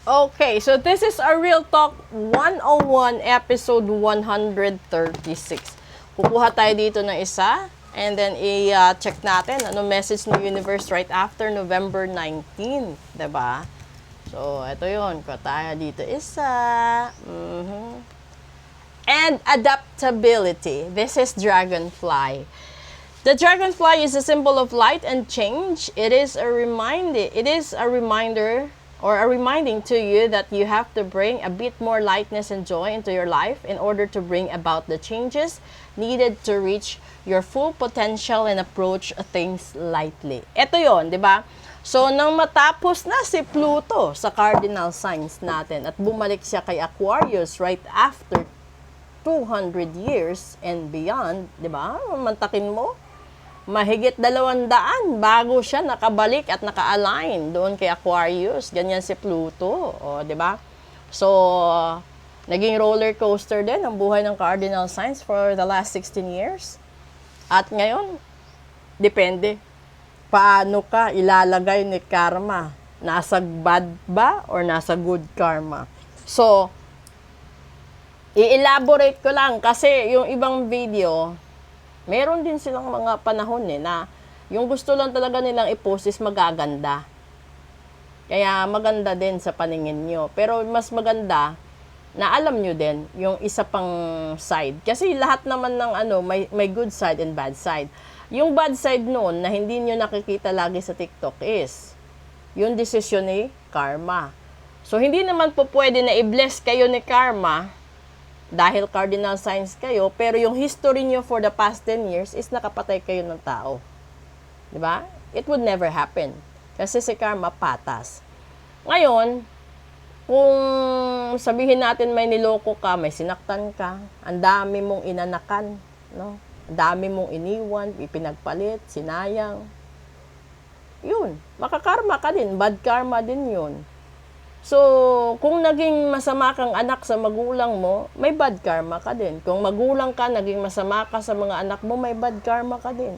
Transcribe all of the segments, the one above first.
Okay, so this is a Real Talk 101, episode 136. Kukuha tayo dito ng isa, and then i-check natin ano message ng universe right after November 19, diba? So, ito yun. Kuha tayo dito isa. And adaptability. This is dragonfly. The dragonfly is a symbol of light and change. It is a reminder or a reminding to you that you have to bring a bit more lightness and joy into your life in order to bring about the changes needed to reach your full potential and approach things lightly. Ito yon, di ba? So, nang matapos na si Pluto sa cardinal signs natin at bumalik siya kay Aquarius right after 200 years and beyond, di ba? Mantakin mo, mahigit 200 bago siya nakabalik at naka-align doon kay Aquarius. Ganyan si Pluto, o, di ba? So, naging roller coaster din ang buhay ng cardinal signs for the last 16 years. At ngayon, depende. Paano ka ilalagay ni karma? Nasa bad ba or nasa good karma? So, i-elaborate ko lang kasi yung ibang video, meron din silang mga panahon na yung gusto lang talaga nilang i-post is magaganda. Kaya maganda din sa paningin nyo. Pero mas maganda na alam nyo din yung isa pang side. Kasi lahat naman ng may good side and bad side. Yung bad side noon na hindi nyo nakikita lagi sa TikTok is yung desisyon ni karma. So hindi naman po pwede na i-bless kayo ni karma dahil cardinal signs kayo, pero yung history nyo for the past 10 years is nakapatay kayo ng tao. Diba? It would never happen. Kasi si karma patas. Ngayon, kung sabihin natin may niloko ka, may sinaktan ka, ang dami mong inanakan, no? Ang dami mong iniwan, ipinagpalit, sinayang. Yun, makakarma ka din, bad karma din yun. So, kung naging masama kang anak sa magulang mo, may bad karma ka din. Kung magulang ka, naging masama ka sa mga anak mo, may bad karma ka din.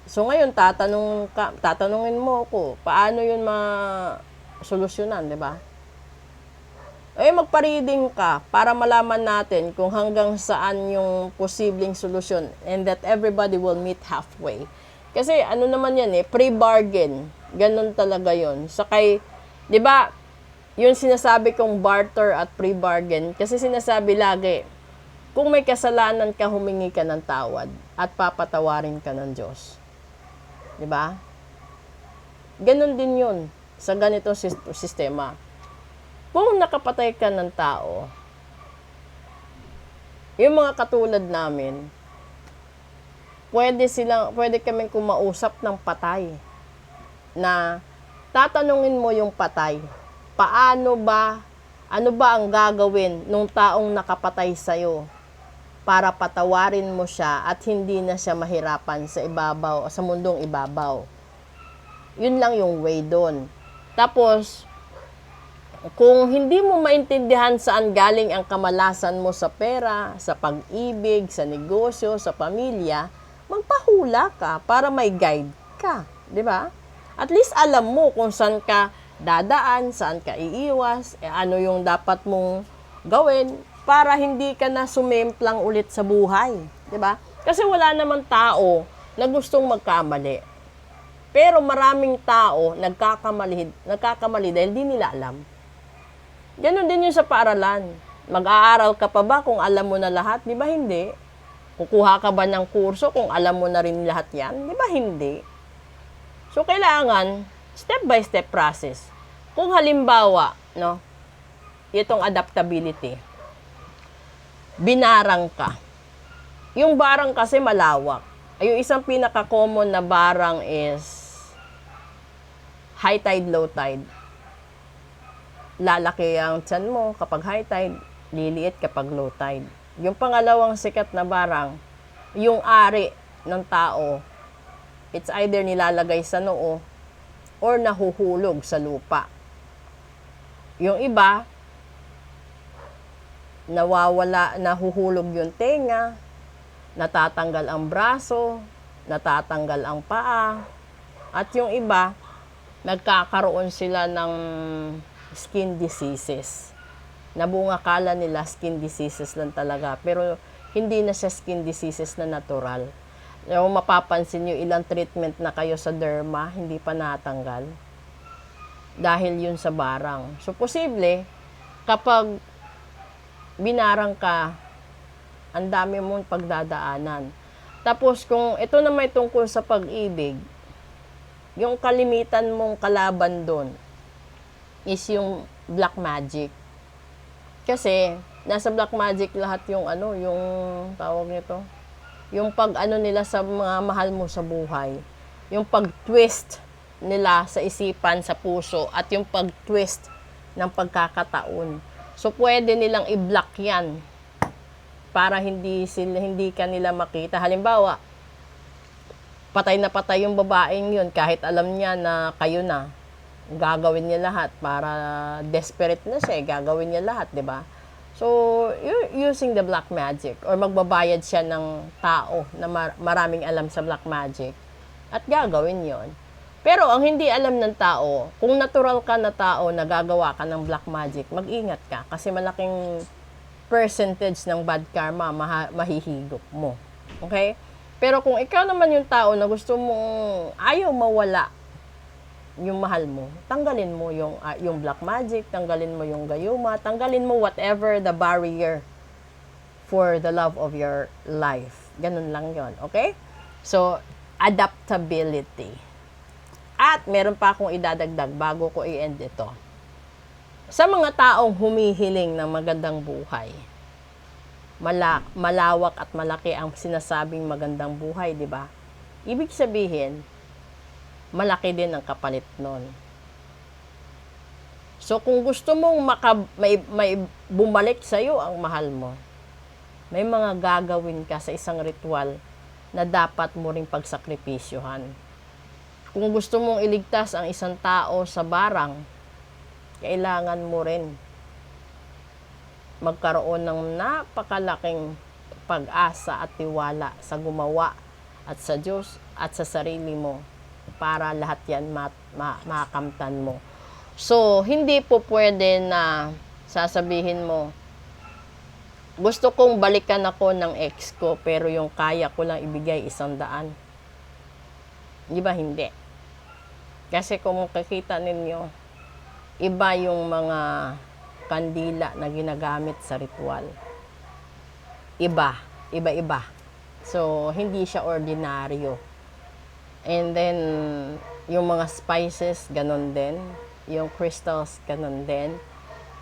So, ngayon, tatanungin mo ako, paano yun ma-solusyonan, di ba? Eh, magpa-reading ka para malaman natin kung hanggang saan yung posibleng solusyon and that everybody will meet halfway. Kasi ano naman yan pre-bargain. Ganun talaga yun. Sakay, di ba, yung sinasabi kong barter at pre-bargain, kasi sinasabi lagi, kung may kasalanan ka, humingi ka ng tawad at papatawarin ka ng Diyos. Diba? Ganon din yun sa ganitong sistema. Kung nakapatay ka ng tao, yung mga katulad namin, pwede kaming kumausap ng patay na tatanungin mo yung patay, ano ba ang gagawin nung taong nakapatay sa'yo para patawarin mo siya at hindi na siya mahirapan sa ibabaw, sa mundong ibabaw. Yun lang yung way doon. Tapos, kung hindi mo maintindihan saan galing ang kamalasan mo sa pera, sa pag-ibig, sa negosyo, sa pamilya, magpahula ka para may guide ka. Di ba? At least alam mo kung saan ka dadaan, saan ka iiwas, ano yung dapat mong gawin para hindi ka na sumemplang ulit sa buhay. Diba? Kasi wala naman tao na gustong magkamali. Pero maraming tao nagkakamali dahil di nila alam. Ganon din yung sa paaralan. Mag-aaral ka pa ba kung alam mo na lahat? Di ba hindi? Kukuha ka ba ng kurso kung alam mo na rin lahat yan? Di ba hindi? So, kailangan step-by-step process. Kung halimbawa, itong adaptability, binarang ka. Yung barang kasi malawak. Yung isang pinaka-common na barang is high tide, low tide. Lalaki ang tiyan mo kapag high tide, liliit kapag low tide. Yung pangalawang sikat na barang, yung ari ng tao, it's either nilalagay sa noo or nahuhulog sa lupa. Yung iba, nahuhulog yung tenga, natatanggal ang braso, natatanggal ang paa, at yung iba, nagkakaroon sila ng skin diseases. Nabunga kala nila skin diseases lang talaga, pero hindi na siya skin diseases na natural. Kung mapapansin nyo, ilang treatment na kayo sa derma, hindi pa natanggal. Dahil yun sa barang. So, posible, kapag binarang ka, ang dami mong pagdadaanan. Tapos, kung ito na may tungkol sa pag-ibig, yung kalimitan mong kalaban doon is yung black magic. Kasi, nasa black magic lahat yung yung tawag nito, yung pag nila sa mga mahal mo sa buhay, yung pag-twist nila sa isipan, sa puso, at yung pag-twist ng pagkakataon. So, pwede nilang i-block yan para hindi ka nila makita. Halimbawa, patay na patay yung babaeng yun, kahit alam niya na kayo na, gagawin niya lahat para desperate na siya, gagawin niya lahat, 'di ba? So, you're using the black magic, or magbabayad siya ng tao na maraming alam sa black magic at gagawin yon. Pero ang hindi alam ng tao, kung natural ka na tao na gagawa ka ng black magic, mag-ingat ka kasi malaking percentage ng bad karma mahihigop mo. Okay? Pero kung ikaw naman yung tao na gusto mong ayaw mawala yung mahal mo, tanggalin mo yung black magic, tanggalin mo yung gayuma, tanggalin mo whatever the barrier for the love of your life. Ganun lang yon, okay? So, adaptability. At meron pa akong idadagdag bago ko i-end ito. Sa mga taong humihiling ng magandang buhay, malawak at malaki ang sinasabing magandang buhay, di ba? Ibig sabihin, malaki din ang kapalit nun. So, kung gusto mong may bumalik sa'yo ang mahal mo, may mga gagawin ka sa isang ritual na dapat mo ring pagsakripisyohan. Kung gusto mong iligtas ang isang tao sa barang, kailangan mo rin magkaroon ng napakalaking pag-asa at tiwala sa gumawa at sa Diyos at sa sarili mo para lahat yan makamtan mo. So, hindi po pwede na sasabihin mo, gusto kong balikan ako ng ex ko, pero yung kaya ko lang ibigay 100. Di ba hindi? Kasi kung makikita ninyo, iba yung mga kandila na ginagamit sa ritual. Iba-iba. So, hindi siya ordinaryo. And then, yung mga spices, ganun din. Yung crystals, ganun din.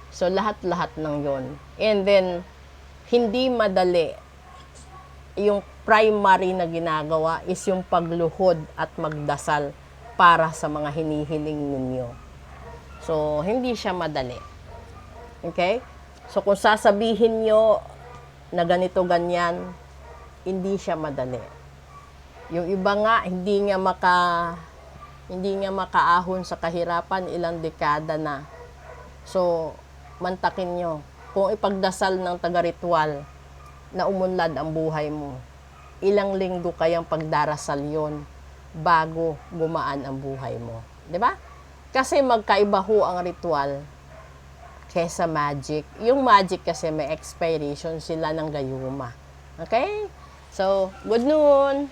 So, lahat-lahat ng yon. And then, hindi madali. Yung primary na ginagawa is yung pagluhod at magdasal para sa mga hinihiling ninyo. So, hindi siya madali. Okay? So, kung sasabihin nyo na ganito, ganyan, hindi siya madali. Yung iba nga, hindi nga makaahon sa kahirapan, ilang dekada na. So, mantakin nyo. Kung ipagdasal ng taga-ritual na umunlad ang buhay mo, ilang linggo kayang pagdarasal yon bago gumaan ang buhay mo. 'Di ba? Kasi magkaiba ho ang ritual kesa magic. Yung magic kasi may expiration sila ng gayuma. Okay? So, good noon!